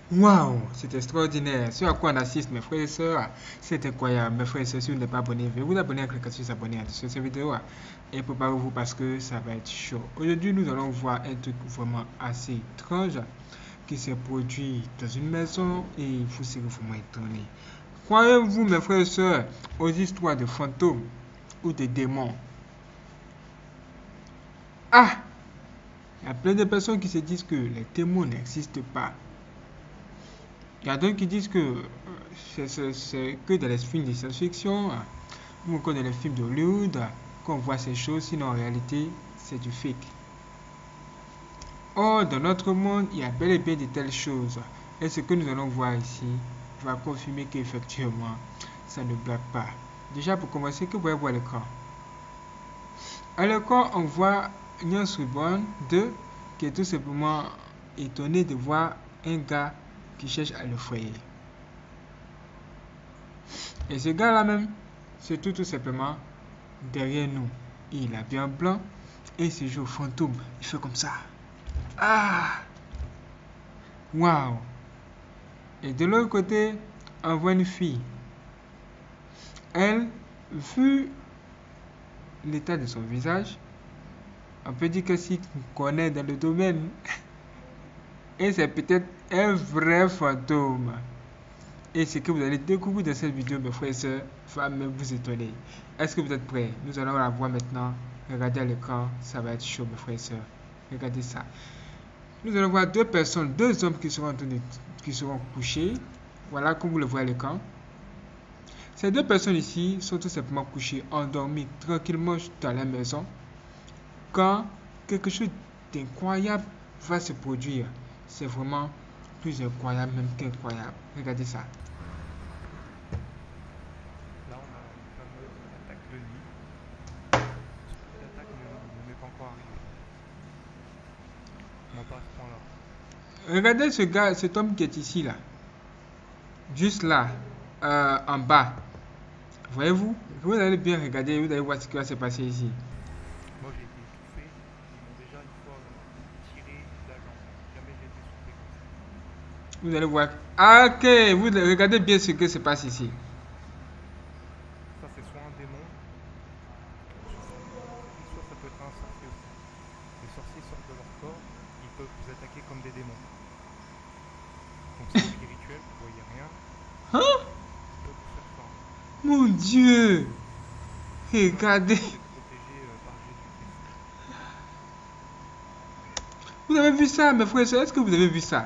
Waouh, c'est extraordinaire. Ce à quoi on assiste, mes frères et sœurs, c'est incroyable. Mes frères et sœurs, si vous n'êtes pas abonné, veuillez vous abonner, cliquez sur s'abonner sur cette vidéo et préparez-vous parce que ça va être chaud. Aujourd'hui, nous allons voir un truc vraiment assez étrange qui s'est produit dans une maison et vous serez vraiment étonné. Croyez-vous, mes frères et sœurs, aux histoires de fantômes ou de démons? Ah, il y a plein de personnes qui se disent que les démons n'existent pas. Il y a d'autres qui disent que c'est que dans les films de science-fiction ou encore dans les films d'Hollywood qu'on voit ces choses, sinon en réalité, c'est du fake. Or, dans notre monde, il y a bel et bien de telles choses. Et ce que nous allons voir ici va confirmer qu'effectivement, ça ne blague pas. Déjà, pour commencer, que vous voyez voir à l'écran? À l'écran, on voit Niels Reborn 2 qui est tout simplement étonné de voir un gars qui cherche à le foyer. Et ce gars-là même, c'est tout simplement derrière nous. Il a bien blanc et il se joue au fantôme. Il fait comme ça. Ah! Waouh! Et de l'autre côté, on voit une fille. Elle, vu l'état de son visage, on peut dire que si on connaît dans le domaine, et c'est peut-être un vrai fantôme. Et ce que vous allez découvrir dans cette vidéo, mes frères et sœurs, va même vous étonner. Est-ce que vous êtes prêts? Nous allons la voir maintenant. Regardez à l'écran, ça va être chaud, mes frères et sœurs. Regardez ça. Nous allons voir deux personnes, deux hommes qui seront couchés. Voilà, comme vous le voyez à l'écran. Ces deux personnes ici sont tout simplement couchées, endormies tranquillement dans la maison. Quand quelque chose d'incroyable va se produire, c'est vraiment plus incroyable même qu'incroyable. Regardez ça. Là, on a une fameuse attaque de nuit. Surtout que l'attaque ne m'est pas encore arrivée. Non, pas à ce point-là. Regardez ce gars, cet homme qui est ici là. Juste là, en bas. Voyez-vous? Vous allez bien regarder, vous allez voir ce qui va se passer ici. Moi, j'ai été étouffé. Ils m'ont déjà une fois tiré la jambe. Jamais j'ai été soufflé comme ça. Vous allez voir. Ah, ok, vous regardez bien ce qui se passe ici. Ça, c'est soit un démon, soit ça peut être un sorcier aussi. Les sorciers sortent de leur corps, ils peuvent vous attaquer comme des démons. Donc c'est spirituel, vous voyez rien. Hein? Ils peuvent vous faire peur. Mon Dieu! Regardez. Protégé par Jésus-Christ. Vous avez vu ça, mes frères et sœurs? Est-ce que vous avez vu ça?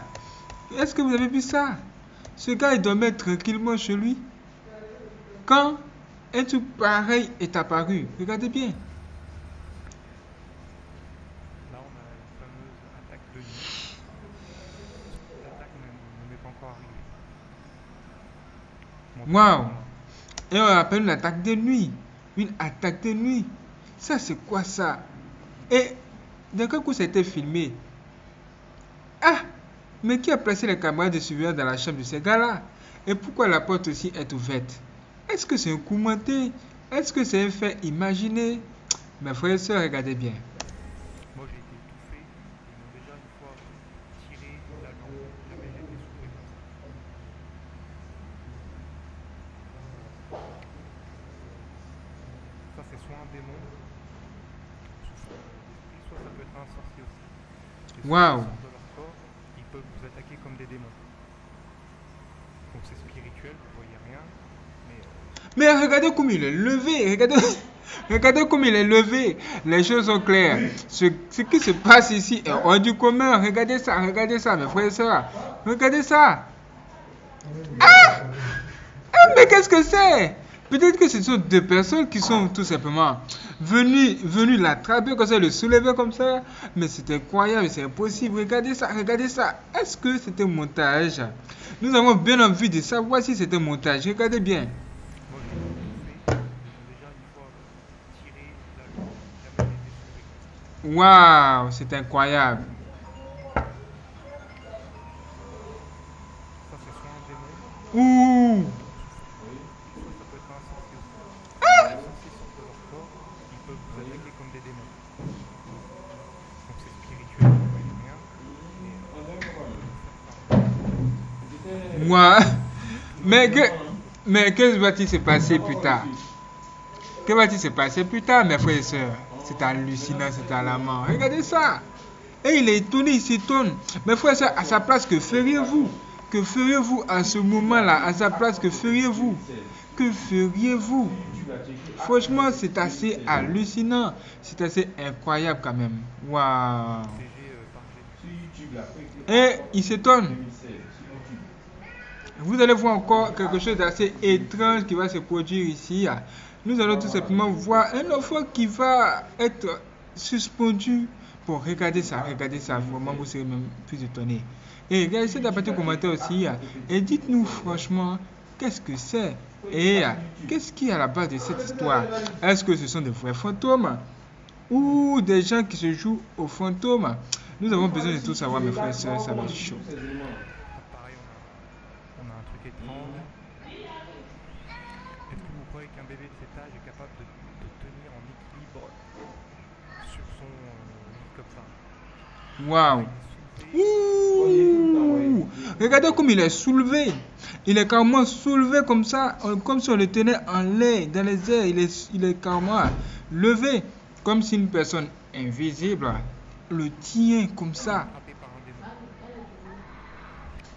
Est-ce que vous avez vu ça? Ce gars, il dormait tranquillement chez lui. Quand un truc pareil est apparu, regardez bien. Là, on a une fameuse attaque de nuit. Surtout que l'attaque ne m'est pas encore arrivée. Bon, Waouh! Et on appelle une attaque de nuit. Une attaque de nuit. Ça, c'est quoi ça? Et dans quel coup ça a été filmé? Ah! Mais qui a placé les caméras de surveillance dans la chambre de ces gars-là? Et pourquoi la porte aussi est ouverte? Est-ce que c'est un coup monté? Est-ce que c'est un fait imaginé? Mes frères et sœurs, regardez bien. moi, j'ai été étouffé. Ils m'ont déjà une fois tiré la jambe. Jamais j'ai été soufflé comme ça. Ça, c'est soit un démon, soit ça peut être un sorcier aussi. Les sorciers Waouh! sortent de leur corps, ils peuvent vous attaquer comme des démons. Donc c'est spirituel, vous voyez rien. Mais regardez comme il est levé. Regardez, regardez comme il est levé. Les choses sont claires. Ce qui se passe ici est hors du commun. Regardez ça, mes frères et sœurs. Regardez ça. Ah! Ah, mais qu'est-ce que c'est? Peut-être que ce sont deux personnes qui sont tout simplement venues l'attraper comme ça, le soulever comme ça. Mais c'est incroyable, c'est impossible. Regardez ça, regardez ça. Est-ce que c'était un montage? Nous avons bien envie de savoir si c'était un montage. Regardez bien. Moi j'ai été étouffé, ils m'ont déjà une fois tiré la jambe. Jamais j'ai été soufflé comme ça. Waouh, c'est incroyable. Ça c'est soit un démon, Ouh. soit ça peut être un sorcier aussi. Les sorciers sortent de leur corps, ils peuvent vous attaquer comme des démons. Donc c'est spirituel, vous voyez rien, mais ils peuvent vous faire peur. Moi, mais que va-t-il se passer plus tard? Que va-t-il se passer plus tard, mes frères et sœurs? C'est hallucinant, c'est alarmant. Regardez ça. Et il est étonné, il s'étonne. Mes frères et sœurs, à sa place, que feriez-vous? Que feriez-vous à ce moment-là? À sa place, que feriez-vous? Que feriez-vous? Franchement, c'est assez hallucinant. C'est assez incroyable quand même. Waouh. Et il s'étonne. Vous allez voir encore quelque chose d'assez étrange qui va se produire ici. Nous allons tout simplement voir un enfant qui va être suspendu. Bon, regardez ça, vraiment vous serez même plus étonné. Et regardez dans la partie commentaire aussi. Et dites-nous franchement, qu'est-ce que c'est? Et qu'est-ce qui est à la base de cette histoire? Est-ce que ce sont des vrais fantômes? Ou des gens qui se jouent aux fantômes? Nous avons besoin de tout savoir, mes frères et sœurs, ça va être chaud. Pareil, on a un truc étrange. Est-ce que vous croyez qu'un bébé de cet âge est capable de tenir en équilibre sur son lit comme ça? Waouh! Ouh! Regardez comme il est soulevé. Il est carrément soulevé comme ça, comme si on le tenait en l'air, dans les airs. Il est carrément levé, comme si une personne invisible le tient comme ça. Attrapé par un démon.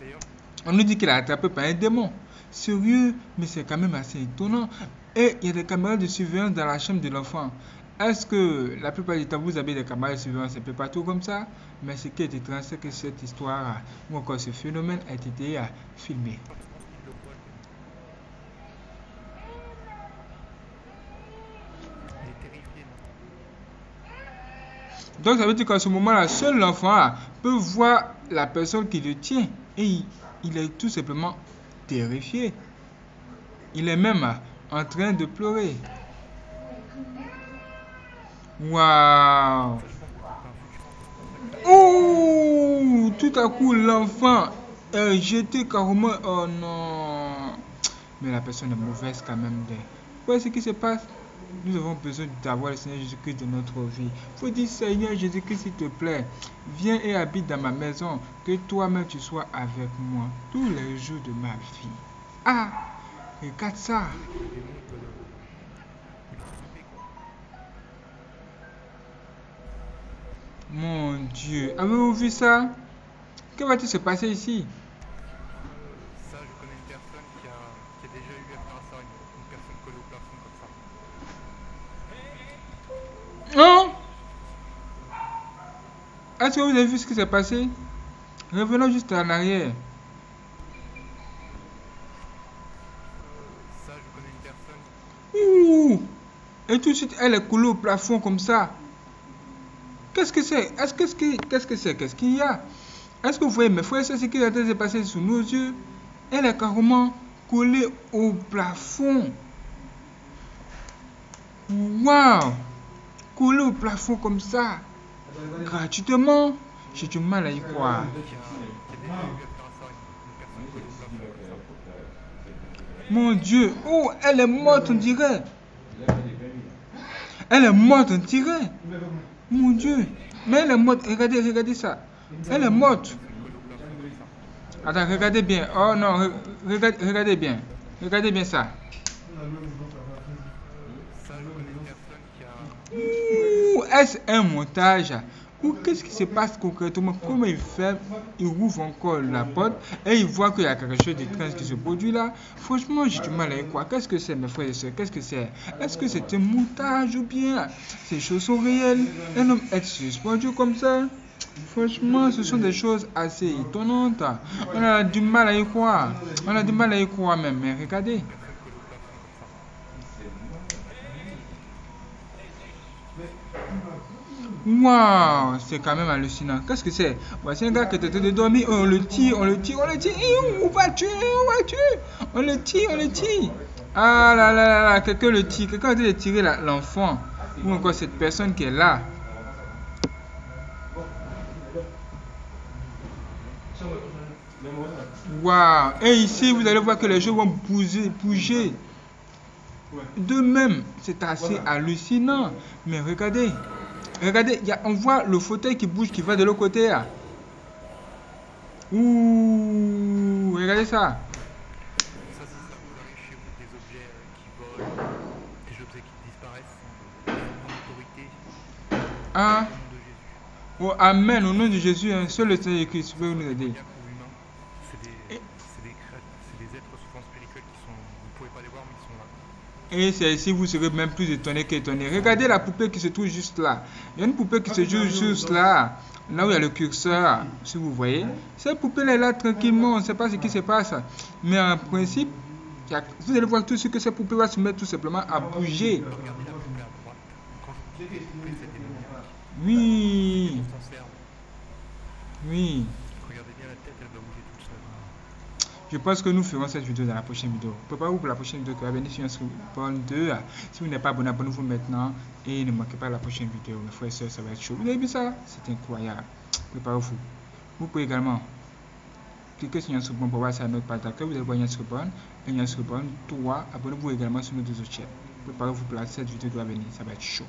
D'ailleurs, On nous dit qu'il est attrapé par un démon. Sérieux, mais c'est quand même assez étonnant. Et il y a des caméras de surveillance dans la chambre de l'enfant. Est-ce que la plupart du temps vous avez des caméras de surveillance un peu partout comme ça? Mais ce qui est étrange, c'est que cette histoire ou encore ce phénomène a été filmé. je pense qu'il le voit, le démon. Il est terrifié, non? Donc ça veut dire qu'à ce moment-là, seul l'enfant peut voir la personne qui le tient. Et il est tout simplement terrifié. Il est même en train de pleurer. Waouh! Ouh! Tout à coup, l'enfant est jeté carrément. Oh non! Mais la personne est mauvaise quand même. Voilà ce qui se passe. Nous avons besoin d'avoir le Seigneur Jésus-Christ dans notre vie. Il faut dire, Seigneur Jésus-Christ, s'il te plaît, viens et habite dans ma maison. Que toi-même tu sois avec moi tous les jours de ma vie. Ah! Regarde ça! Le démon, il peut le flipper, quoi. Mon Dieu! Avez-vous vu ça? Que va-t-il se passer ici? Ça, je connais une personne qui a déjà eu affaire à ça, une personne collée au plafond comme ça. Hein? Est-ce que vous avez vu ce qui s'est passé? Revenons juste en arrière. Ça, je connais une personne. Ouh! Et tout de suite, elle est collée au plafond comme ça. Qu'est-ce que c'est? Qu'est-ce que c'est? Qu'est-ce qu'il y a? Est-ce que vous voyez, mes frères, c'est ce qui est en train de se passer sous nos yeux? Elle est carrément collée au plafond. Waouh! Collée au plafond comme ça. Gratuitement. J'ai du mal à y croire. Qui a déjà eu affaire à ça, une personne collée au plafond comme ça. Mon Dieu. Oh, elle est morte, on dirait. Elle est morte, on dirait. Mon Dieu. Mais elle est morte. Regardez ça. Elle est morte. Attends, regardez bien. Oh non, regardez bien. Regardez bien ça. Ça, je connais une personne qui a. Ouh, est-ce un montage? Ou qu'est-ce qui se passe concrètement? Comment il fait? Il ouvre encore la porte et il voit qu'il y a quelque chose d'étrange qui se produit là. Franchement, j'ai du mal à y croire. Qu'est-ce que c'est, mes frères et sœurs? Qu'est-ce que c'est? Est-ce que c'est un montage ou bien ces choses sont réelles? Un homme est suspendu comme ça? Franchement, ce sont des choses assez étonnantes. On a du mal à y croire. On a du mal à y croire même. Mais regardez. Waouh, c'est quand même hallucinant. Qu'est-ce que c'est? Voici un gars qui est en train de dormir. On le tire. Où vas-tu? On le tire. Ah là là là là, quelqu'un le tire. Quelqu'un est en train de tirer l'enfant. Ou encore cette personne qui est là. Waouh. Et ici, vous allez voir que les choses vont bouger. De même, c'est assez hallucinant. Mais regardez. Regardez, on voit le fauteuil qui bouge, qui va de l'autre côté. Ouh, regardez Regardez ça. Ça, c'est ça. Vous avez chez vous des objets qui volent, des objets qui disparaissent. Une autorité Ah, au nom de Jésus. oh, amen. Au nom de Jésus, hein, seul le Seigneur Christ peut nous aider. Démoniaques ou humains, c'est des êtres souvent spirituels qui sont. Vous ne pouvez pas les voir, mais ils sont là. Et c'est ici vous serez même plus étonné qu'étonné. Regardez la poupée qui se trouve juste là. Il y a une poupée qui se joue juste là. Là où il y a le curseur, si vous voyez. Cette poupée est là tranquillement, on ne sait pas ce qui se passe. Mais en principe, vous allez voir tout ce que cette poupée va se mettre tout simplement à bouger. Regardez la poupée à droite. Quand je vous dis poupée, c'est démoniaque. Oui, On s'en sert. oui. Regardez bien la tête, elle va bouger toute seule. Je pense que nous ferons cette vidéo dans la prochaine vidéo. Préparez-vous pour la prochaine vidéo qui va venir sur Inscription 2. Si vous n'êtes pas abonné, abonnez-vous maintenant. Et ne manquez pas la prochaine vidéo. Mes frères et sœurs, ça va être chaud. Vous avez vu ça? C'est incroyable. Préparez-vous. Vous pouvez également cliquez sur Inscription pour voir ça à notre page d'accueil. Vous allez voir Inscription et Inscription 3. Abonnez-vous également sur nos deux autres chaînes. Préparez-vous pour cette vidéo qui va venir. Ça va être chaud.